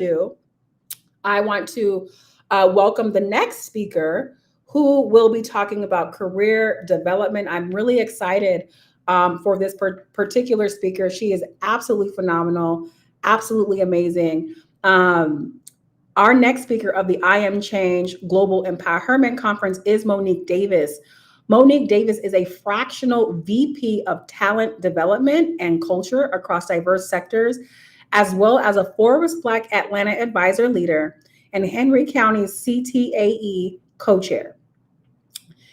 ado, I want to welcome the next speaker who will be talking about career development. I'm really excited for this particular speaker. She is absolutely phenomenal, absolutely amazing. Um, our next speaker of the I Am Change Global EmpowHERment Conference is Monique Davis. Monique Davis is a fractional VP of Talent Development and Culture across diverse sectors, as well as a Forbes Black Atlanta Advisor Leader and Henry County's CTAE co-chair.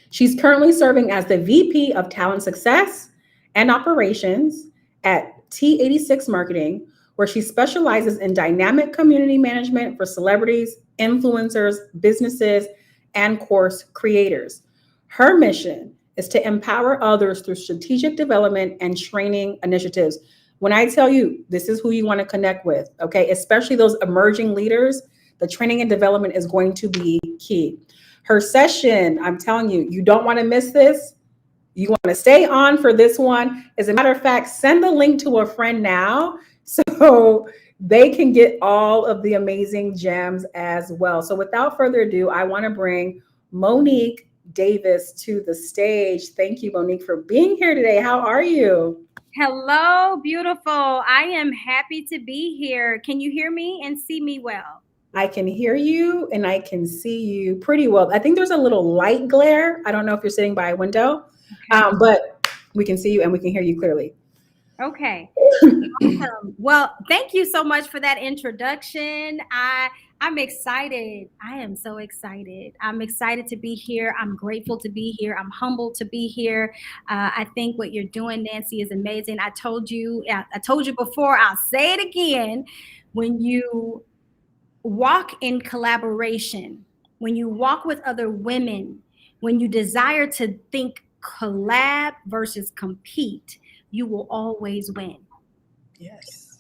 She's currently serving as the VP of Talent Success and Operations at T86 Marketing, where she specializes in dynamic community management for celebrities, influencers, businesses, and course creators. Her mission is to empower others through strategic development and training initiatives. When I tell you this is who you want to connect with, okay, especially those emerging leaders, the training and development is going to be key. Her session, I'm telling you, you don't want to miss this. You want to stay on for this one. As a matter of fact, send the link to a friend now so they can get all of the amazing gems as well. So without further ado, I want to bring Monique Davis to the stage. Thank you, Monique, for being here today. How are you? Hello, beautiful. I am happy to be here. Can you hear me and see me well? I can hear you and I can see you pretty well. I think there's a little light glare. I don't know if you're sitting by a window, Okay. but we can see you and we can hear you clearly. Okay. Awesome. Well, thank you so much for that introduction. I'm excited. I am so excited. I'm excited to be here. I'm grateful to be here. I'm humbled to be here. I think what you're doing, Nancy, is amazing. I told you before. I'll say it again. When you walk in collaboration, when you walk with other women, when you desire to think collab versus compete, you will always win. Yes.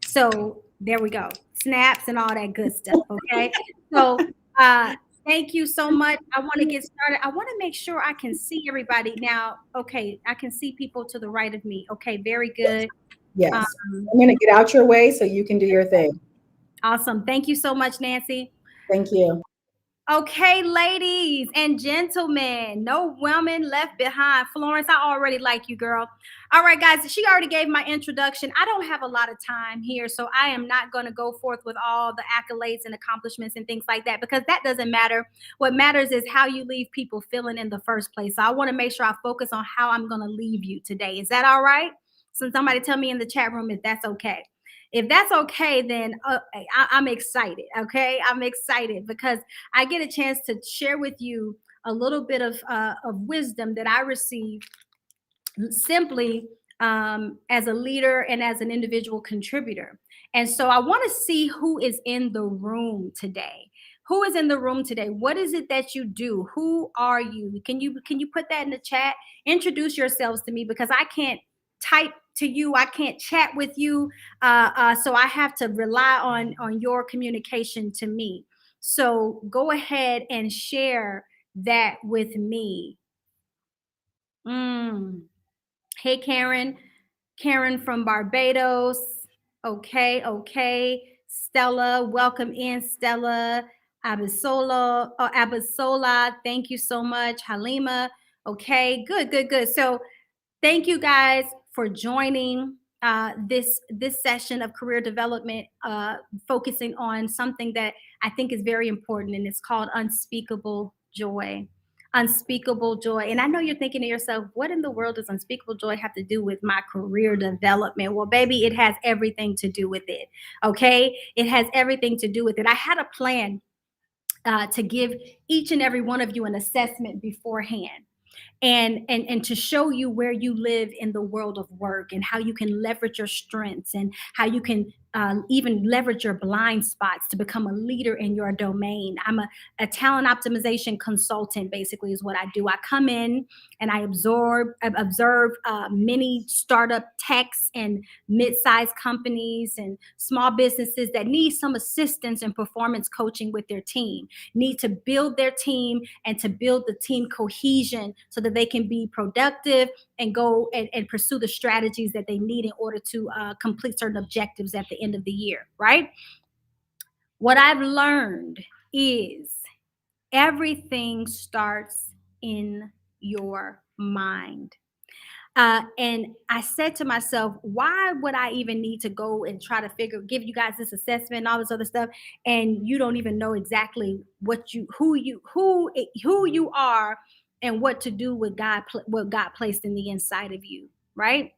So there we go. Snaps and all that good stuff. Okay. So uh thank you so much. I want to get started. I want to make sure I can see everybody now. Okay, I can see people to the right of me. Okay, very Yes. good. Yes. Um, I'm going to get out your way so you can do your thing. awesome. Thank you so much, Nancy. Thank you. Okay, ladies and gentlemen, no woman left behind. Florence, I already like you, girl. All right, guys, she already gave my introduction. I don't have a lot of time here, so I am not going to go forth with all the accolades and accomplishments and things like that because that doesn't matter. What matters is how you leave people feeling in the first place. So I want to make sure I focus on how I'm going to leave you today. Is that all right? So somebody tell me in the chat room if that's okay. If that's okay, then I'm excited. Okay, I'm excited because I get a chance to share with you a little bit of wisdom that I received simply as a leader and as an individual contributor. And so I want to see who is in the room today. Who is in the room today? What is it that you do? Who are you? Can you put that in the chat? Introduce yourselves to me because I can't type to you. I can't chat with you. So I have to rely on your communication to me. So go ahead and share that with me. Mm. Hey, Karen. Karen from Barbados. Okay, okay. Stella, welcome in, Stella. Abisola, thank you so much. Halima, okay, good, good, good. So thank you guys for joining this session of career development, focusing on something that I think is very important, and it's called Unspeakable Joy. Unspeakable joy. And I know you're thinking to yourself, what in the world does unspeakable joy have to do with my career development? Well, baby, it has everything to do with it. Okay. It has everything to do with it. I had a plan to give each and every one of you an assessment beforehand and to show you where you live in the world of work and how you can leverage your strengths and how you can even leverage your blind spots to become a leader in your domain. I'm a talent optimization consultant, basically, is what I do. I come in and I observe many startup techs and mid-sized companies and small businesses that need some assistance in performance coaching with their team, need to build their team and to build the team cohesion so that they can be productive and go and pursue the strategies that they need in order to complete certain objectives at the end of the year, right? What I've learned is everything starts in your mind. And I said to myself, why would I even need to go and try to give you guys this assessment and all this other stuff, and you don't even know exactly who you are and what to do with what God placed in the inside of you, right?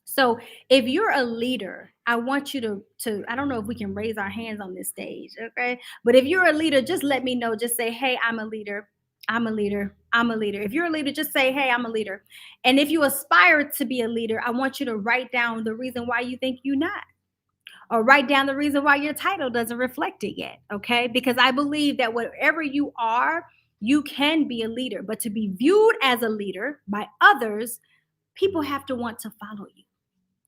So if you're a leader, I want you to I don't know if we can raise our hands on this stage, okay? But if you're a leader, just let me know. Just say, "Hey, I'm a leader. I'm a leader. I'm a leader." If you're a leader, just say, "Hey, I'm a leader." And if you aspire to be a leader, I want you to write down the reason why you think you're not, or write down the reason why your title doesn't reflect it yet, okay? Because I believe that whatever you are, you can be a leader, but to be viewed as a leader by others, people have to want to follow you,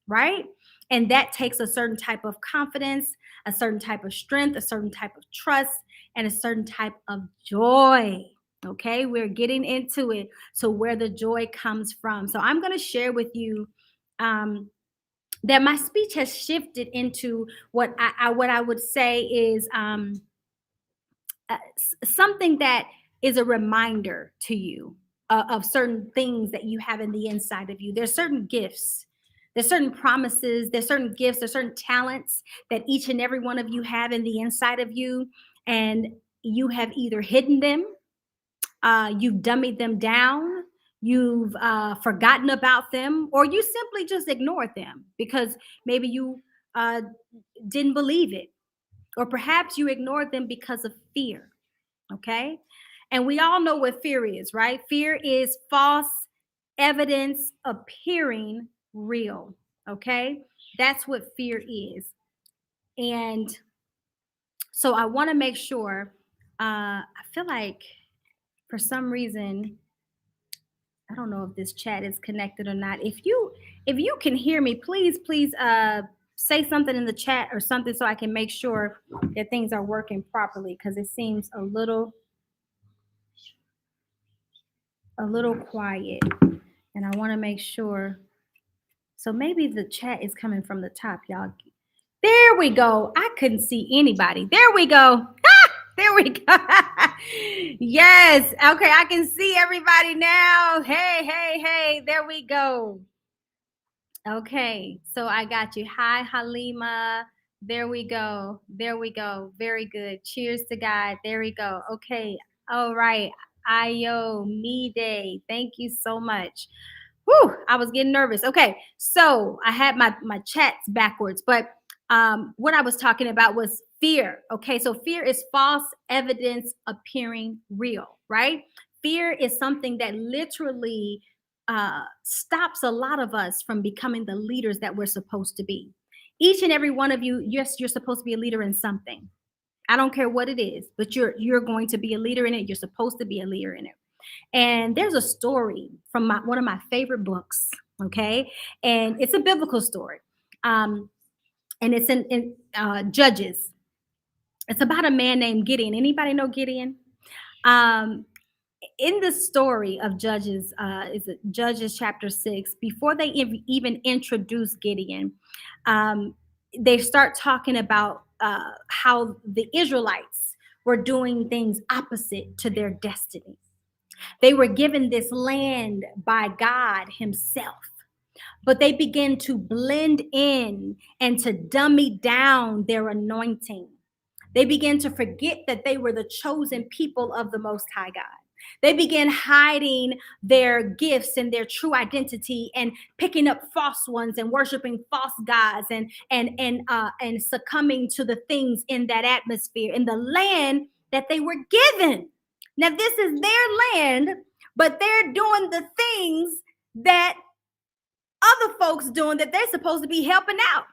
right? And that takes a certain type of confidence, a certain type of strength, a certain type of trust, and a certain type of joy. Okay, we're getting into it. So, where the joy comes from. So, I'm going to share with you that my speech has shifted into what I would say is something that is a reminder to you of certain things that you have in the inside of you. There's certain gifts, there's certain promises, there's certain gifts, there's certain talents that each and every one of you have in the inside of you, and you have either hidden them, you've dummied them down, you've forgotten about them, or you simply just ignored them because maybe you didn't believe it, or perhaps you ignored them because of fear. Okay. And we all know what fear is, right? Fear is false evidence appearing real. Okay. That's what fear is. And so I want to make sure, I feel like for some reason, I don't know if this chat is connected or not. If you can hear me, please say something in the chat or something so I can make sure that things are working properly, because it seems a little quiet, and I want to make sure. So maybe the chat is coming from the top, y'all. There we go. I couldn't see anybody. There we go. There we go. Yes. Okay, I can see everybody now. Hey. There we go. Okay, so I got you. Hi, Halima. There we go. Very good. Cheers to God. There we go. Okay. All right. Ayo, me day. Thank you so much. Whew, I was getting nervous. Okay, so I had my chats backwards, but what I was talking about was fear. Okay, so fear is false evidence appearing real, right? Fear is something that literally stops a lot of us from becoming the leaders that we're supposed to be. Each and every one of you, yes, you're supposed to be a leader in something. I don't care what it is, but you're going to be a leader in it. You're supposed to be a leader in it. And there's a story from one of my favorite books, okay? And it's a biblical story. And it's in Judges. It's about a man named Gideon. Anybody know Gideon? In the story of Judges, is it Judges chapter 6, before they even introduce Gideon, they start talking about how the Israelites were doing things opposite to their destiny. They were given this land by God himself, but they began to blend in and to dummy down their anointing. They began to forget that they were the chosen people of the Most High God. They began hiding their gifts and their true identity and picking up false ones and worshiping false gods and succumbing to the things in that atmosphere, in the land that they were given. Now, this is their land, but they're doing the things that other folks doing that they're supposed to be helping out.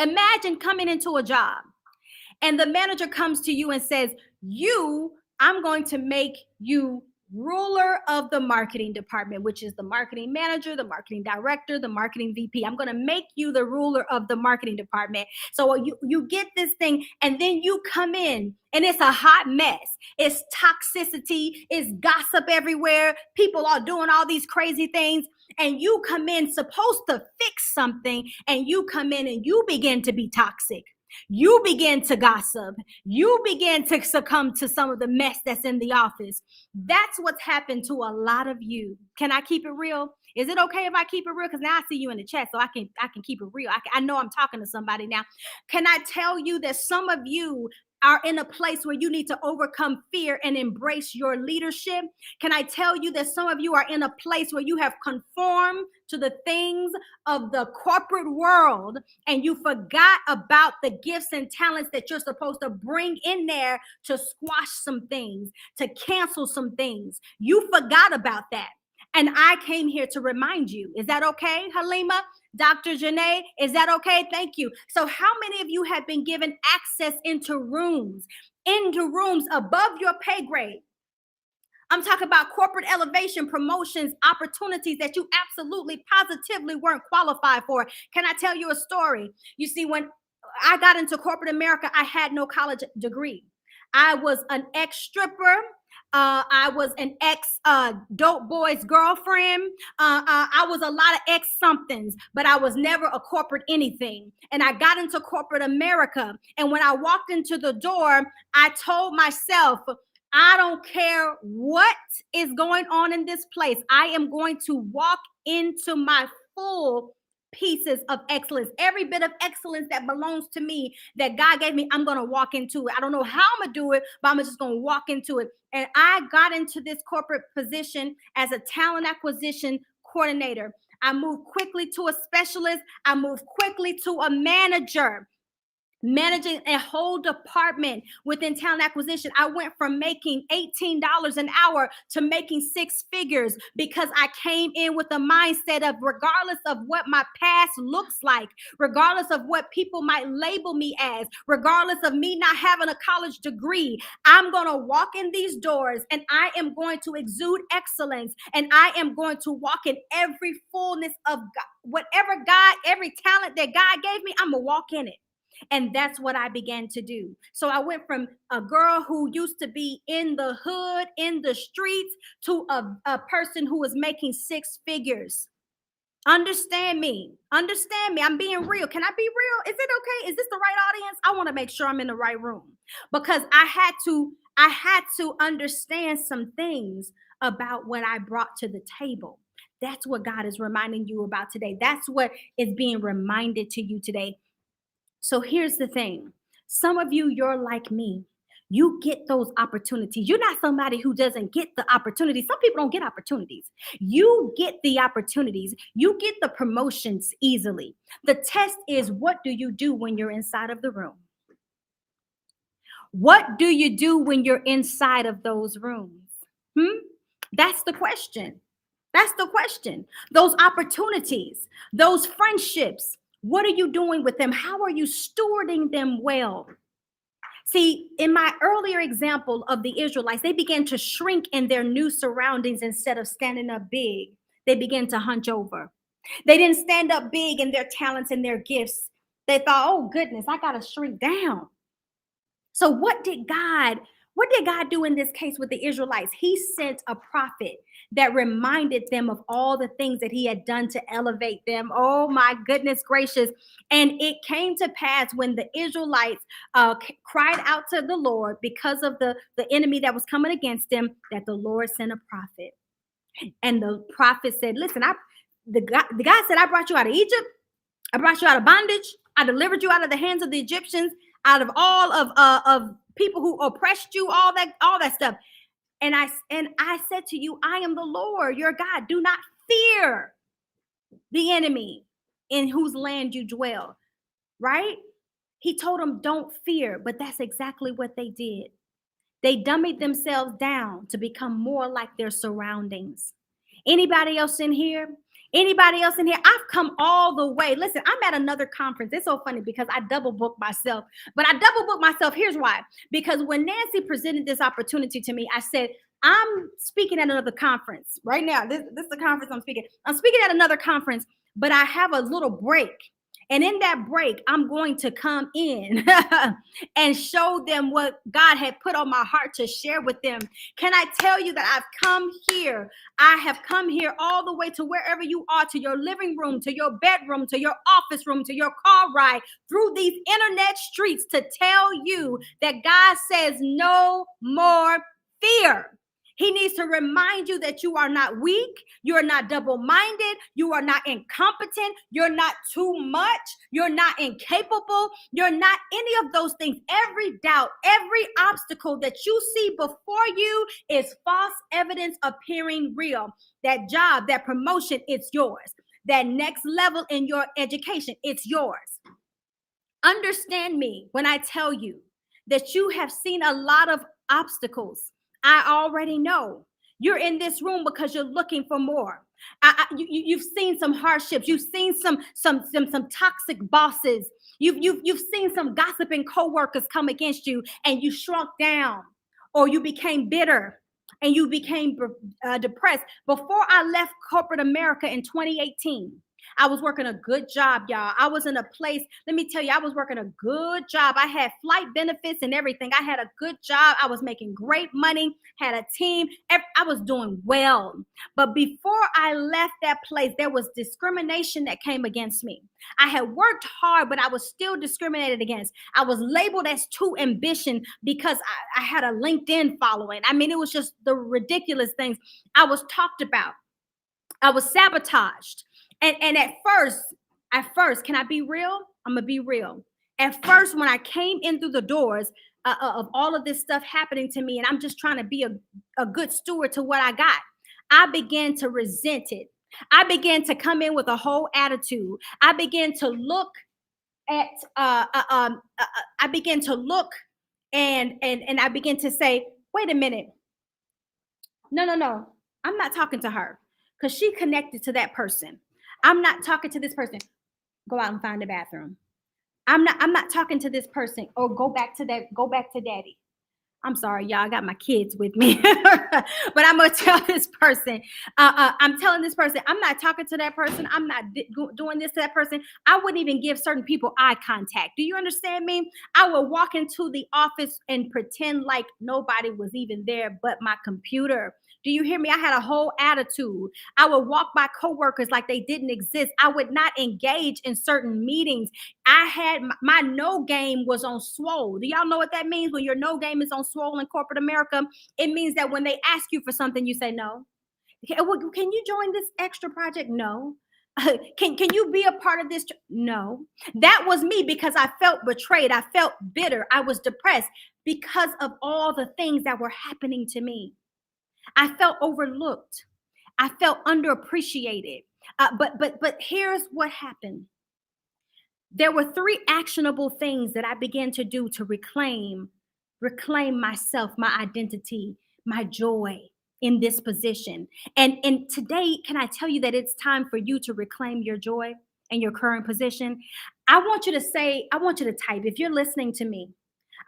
Imagine coming into a job and the manager comes to you and says, I'm going to make you ruler of the marketing department, which is the marketing manager, the marketing director, the marketing VP. I'm going to make you the ruler of the marketing department. So you get this thing, and then you come in and it's a hot mess. It's toxicity, it's gossip everywhere. People are doing all these crazy things, and you come in supposed to fix something, and you come in and you begin to be toxic. You begin to gossip. You begin to succumb to some of the mess that's in the office. That's what's happened to a lot of you. Can I keep it real? Is it okay if I keep it real? Because now I see you in the chat, so I can keep it real. I know I'm talking to somebody now. Can I tell you that some of you are in a place where you need to overcome fear and embrace your leadership? Can I tell you that some of you are in a place where you have conformed to the things of the corporate world and you forgot about the gifts and talents that you're supposed to bring in there to squash some things, to cancel some things? You forgot about that. And I came here to remind you. Is that okay, Halima? Dr. Janae, is that okay? Thank you. So how many of you have been given access into rooms above your pay grade? I'm talking about corporate elevation, promotions, opportunities that you absolutely, positively weren't qualified for. Can I tell you a story? You see, when I got into corporate America, I had no college degree. I was an ex-stripper. I was an ex-dope boy's girlfriend. I was a lot of ex-somethings, but I was never a corporate anything. And I got into corporate America. And when I walked into the door, I told myself, I don't care what is going on in this place. I am going to walk into my full pieces of excellence. Every bit of excellence that belongs to me, that God gave me, I'm going to walk into it. I don't know how I'm going to do it, but I'm just going to walk into it. And I got into this corporate position as a talent acquisition coordinator. I moved quickly to a specialist. I moved quickly to a manager, managing a whole department within talent acquisition. I went from making $18 an hour to making six figures because I came in with a mindset of, regardless of what my past looks like, regardless of what people might label me as, regardless of me not having a college degree, I'm going to walk in these doors and I am going to exude excellence, and I am going to walk in every fullness of God. Whatever God, every talent that God gave me, I'm going to walk in it. And that's what I began to do. So I went from a girl who used to be in the hood, in the streets, to a person who was making six figures. Understand me. Understand me. I'm being real. Can I be real? Is it okay? Is this the right audience? I want to make sure I'm in the right room, because I had to understand some things about what I brought to the table. That's what God is reminding you about today. That's what is being reminded to you today. So here's the thing. Some of you, you're like me. You get those opportunities. You're not somebody who doesn't get the opportunities. Some people don't get opportunities. You get the opportunities. You get the promotions easily. The test is, what do you do when you're inside of the room? What do you do when you're inside of those rooms? That's the question. That's the question. Those opportunities, those friendships, what are you doing with them? How are you stewarding them well? See, in my earlier example of the Israelites, they began to shrink in their new surroundings instead of standing up big. They began to hunch over. They didn't stand up big in their talents and their gifts. They thought, oh goodness, I got to shrink down. So what did God do in this case with the Israelites? He sent a prophet that reminded them of all the things that he had done to elevate them. Oh my goodness gracious. And it came to pass when the Israelites cried out to the Lord because of the enemy that was coming against them, that the Lord sent a prophet. And the prophet said, listen, the God said, I brought you out of Egypt. I brought you out of bondage. I delivered you out of the hands of the Egyptians, out of all of people who oppressed you, all that stuff. And I said to you, I am the Lord, your God. Do not fear the enemy in whose land you dwell, right? He told them, don't fear, but that's exactly what they did. They dummied themselves down to become more like their surroundings. Anybody else in here? Anybody else in here? I've come all the way. Listen, I'm at another conference. It's so funny because I double booked myself. But I double booked myself. Here's why. Because when Nancy presented this opportunity to me, I said, I'm speaking at another conference right now. This is the conference I'm speaking. I'm speaking at another conference, but I have a little break. And in that break, I'm going to come in and show them what God had put on my heart to share with them. Can I tell you that I've come here? I have come here all the way to wherever you are, to your living room, to your bedroom, to your office room, to your car ride, through these internet streets to tell you that God says no more fear. He needs to remind you that you are not weak, you are not double-minded, you are not incompetent, you're not too much, you're not incapable, you're not any of those things. Every doubt, every obstacle that you see before you is false evidence appearing real. That job, that promotion, it's yours. That next level in your education, it's yours. Understand me when I tell you that you have seen a lot of obstacles. I already know. You're in this room because you're looking for more. You've seen some hardships. You've seen some toxic bosses. You've seen some gossiping coworkers come against you, and you shrunk down, or you became bitter, and you became depressed. Before I left corporate America in 2018, I was working a good job, y'all. I was in a place, let me tell you, I was working a good job. I had flight benefits and everything. I had a good job. I was making great money, had a team. I was doing well. But before I left that place, there was discrimination that came against me. I had worked hard, but I was still discriminated against. I was labeled as too ambitious because I had a LinkedIn following. I mean, it was just the ridiculous things. I was talked about. I was sabotaged. And at first, can I be real? I'm gonna be real. At first, when I came in through the doors of all of this stuff happening to me, and I'm just trying to be a good steward to what I got, I began to resent it. I began to come in with a whole attitude. I began to look at, I began to look and I began to say, wait a minute. No. I'm not talking to her because she connected to that person. I'm not talking to this person. Go out and find a bathroom. I'm not talking to this person. Or go back to daddy. I'm sorry, y'all. I got my kids with me, but I'm gonna tell this person. I'm telling this person, I'm not talking to that person. I'm not doing this to that person. I wouldn't even give certain people eye contact. Do you understand me? I would walk into the office and pretend like nobody was even there but my computer. Do you hear me? I had a whole attitude. I would walk by coworkers like they didn't exist. I would not engage in certain meetings. I had my no game was on swole. Do y'all know what that means? When your no game is on swole in corporate America, it means that when they ask you for something, you say no. Can you join this extra project? No. Can you be a part of this? No. That was me because I felt betrayed. I felt bitter. I was depressed because of all the things that were happening to me. I felt overlooked. I felt underappreciated. But here's what happened. There were 3 actionable things that I began to do to reclaim myself, my identity, my joy in this position. And today, can I tell you that it's time for you to reclaim your joy in your current position? I want you to type, if you're listening to me,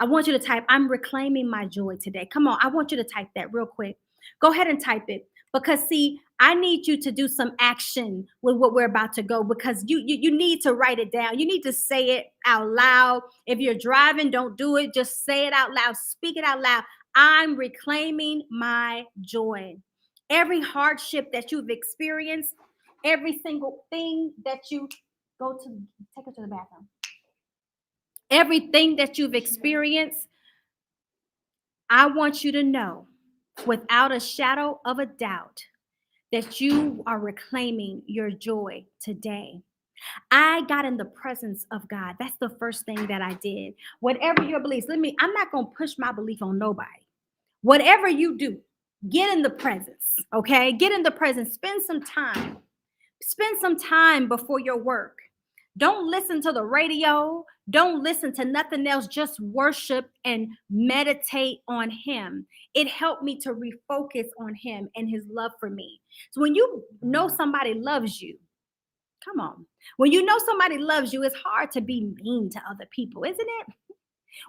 I want you to type, I'm reclaiming my joy today. Come on, I want you to type that real quick. Go ahead and type it, because see, I need you to do some action with what we're about to go, because you need to write it down. You need to say it out loud. If you're driving, don't do it. Just say it out loud. Speak it out loud. I'm reclaiming my joy. Every hardship that you've experienced, every single thing that you take her to the bathroom. Everything that you've experienced, I want you to know without a shadow of a doubt that you are reclaiming your joy today. I got in the presence of God. That's the first thing that I did. Whatever your beliefs, I'm not going to push my belief on nobody. Whatever you do, get in the presence, okay? Get in the presence. Spend some time. Spend some time before your work. Don't listen to the radio. Don't listen to nothing else. Just worship and meditate on him. It helped me to refocus on him and his love for me. So when you know somebody loves you, come on. When you know somebody loves you, it's hard to be mean to other people, isn't it?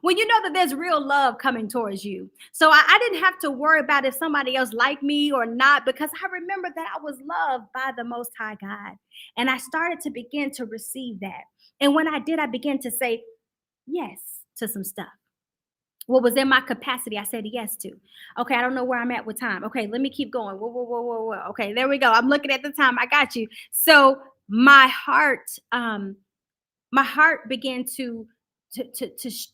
When you know that there's real love coming towards you. So I didn't have to worry about if somebody else liked me or not, because I remember that I was loved by the Most High God. And I started to begin to receive that. And when I did, I began to say yes to some stuff. What was in my capacity, I said yes to. Okay, I don't know where I'm at with time. Okay, let me keep going. Whoa, whoa, whoa, whoa, whoa. Okay, there we go. I'm looking at the time. I got you. So my heart began to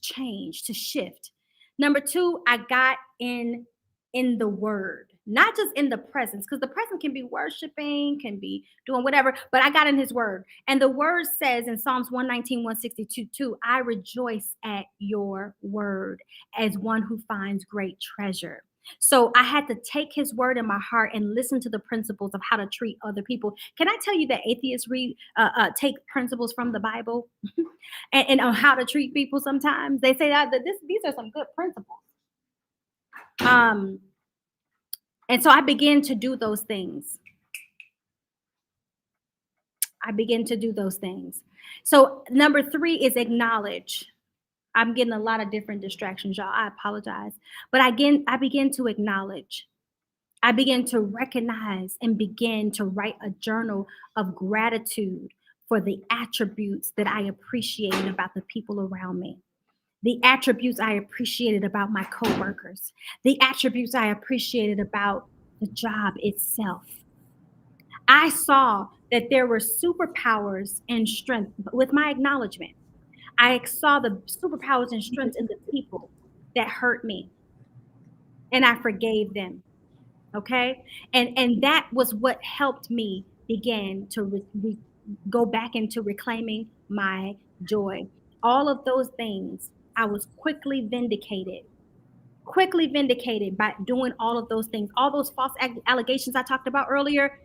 change, to shift. Number two, I got in the word, not just in the presence, because the presence can be worshiping, can be doing whatever, but I got in his word. And the word says in Psalms 119, 162, 2, I rejoice at your word as one who finds great treasure. So I had to take his word in my heart and listen to the principles of how to treat other people. Can I tell you that atheists read take principles from the Bible and on how to treat people? Sometimes they say that these are some good principles. Um, and so I began to do those things. I begin to do those things. So number three is acknowledge. I'm getting a lot of different distractions, y'all. I apologize. But I begin to acknowledge. I began to recognize and begin to write a journal of gratitude for the attributes that I appreciated about the people around me, the attributes I appreciated about my coworkers, the attributes I appreciated about the job itself. I saw that there were superpowers and strength with my acknowledgement. I saw the superpowers and strength in the people that hurt me, and I forgave them. Okay, and that was what helped me begin to go back into reclaiming my joy. All of those things, I was quickly vindicated by doing all of those things. All those false allegations I talked about earlier,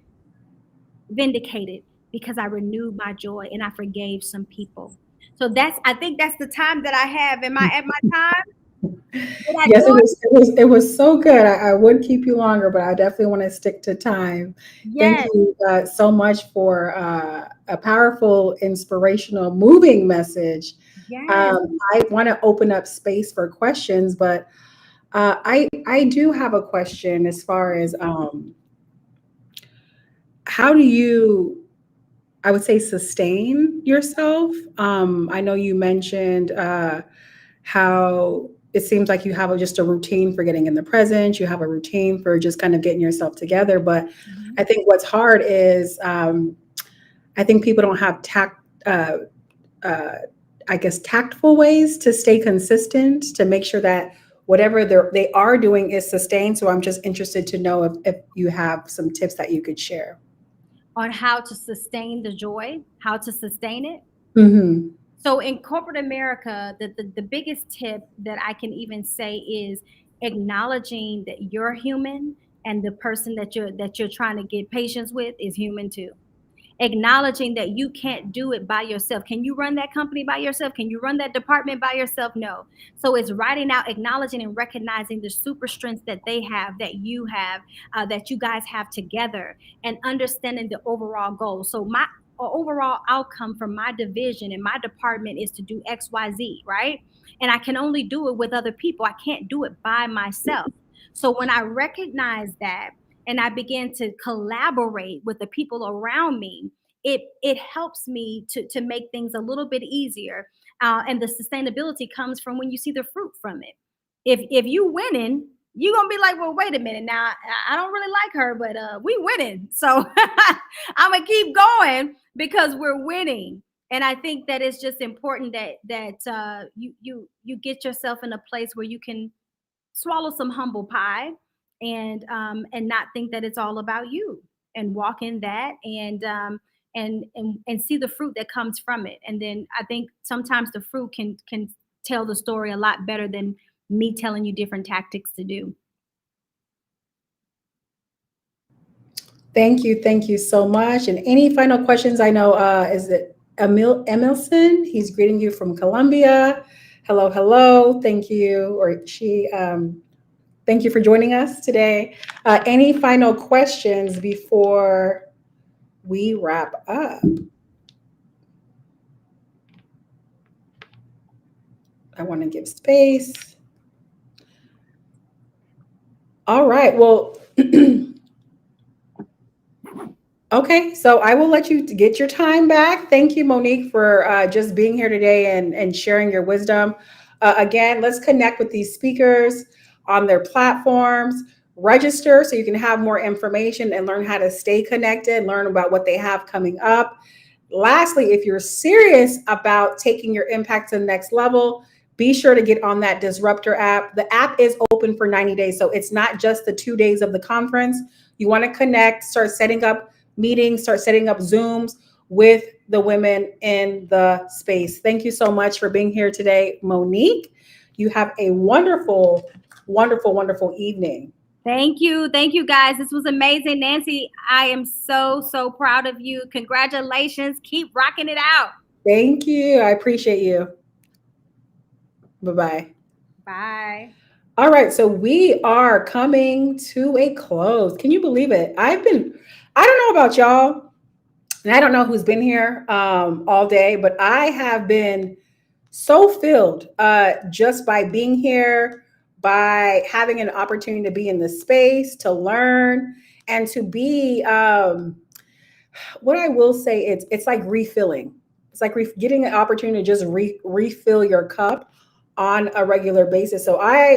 vindicated because I renewed my joy and I forgave some people. So I think that's the time that I have. Am I at my time? Did I Yes, do it? it was so good. I would keep you longer, but I definitely want to stick to time. Thank Yes, you so much for a powerful, inspirational, moving message. yes. I want to open up space for questions, but I do have a question as far as how do you, I would say, sustain yourself? I know you mentioned how it seems like you have just a routine for getting in the present. You have a routine for just kind of getting yourself together. But Mhm. I think what's hard is I think people don't have uh, I guess, tactful ways to stay consistent to make sure that whatever they are doing is sustained. So I'm just interested to know if you have some tips that you could share. On how to sustain the joy, how to sustain it. Hmm. So in corporate America, the biggest tip that I can even say is acknowledging that you're human and the person that you're trying to get patience with is human too. Acknowledging that you can't do it by yourself. Can you run that company by yourself? Can you run that department by yourself? No. So it's writing out, acknowledging and recognizing the super strengths that they have, that you have, that you guys have together, and understanding the overall goal. So my overall outcome from my division and my department is to do XYZ, right? And I can only do it with other people. I can't do it by myself. So when I recognize that and I begin to collaborate with the people around me, it helps me to make things a little bit easier. And the sustainability comes from when you see the fruit from it. If you winning, you're gonna be like, well, wait a minute. Now I don't really like her, but we winning. So I'm gonna keep going because we're winning. And I think that it's just important that you get yourself in a place where you can swallow some humble pie and not think that it's all about you, and walk in that and see the fruit that comes from it. And then I think sometimes the fruit can tell the story a lot better than me telling you different tactics to do. Thank you so much. And any final questions? I know, is it Emilson? He's greeting you from Colombia. Hello, hello. Thank you, or she. Thank you for joining us today. Any final questions before we wrap up? I want to give space. All right. Well, okay. So I will let you get your time back. Thank you, Monique, for just being here today and sharing your wisdom. Again, let's connect with these speakers on their platforms. Register so you can have more information and learn how to stay connected, learn about what they have coming up. Lastly, if you're serious about taking your impact to the next level, be sure to get on that Disruptor app. The app is open for 90 days, so it's not just the 2 days of the conference. You want to connect, start setting up meetings, start setting up Zooms with the women in the space. Thank you so much for being here today, Monique. You have a wonderful, wonderful, wonderful evening. Thank you. Thank you, guys. This was amazing. Nancy, I am so, so proud of you. Congratulations. Keep rocking it out. Thank you. I appreciate you. Bye-bye. Bye. All right, so we are coming to a close. Can you believe it? I don't know about y'all, and I don't know who's been here all day, but I have been so filled just by being here, by having an opportunity to be in the space, to learn, and to be what I will say, it's like refilling. It's like getting an opportunity to just refill your cup on a regular basis. So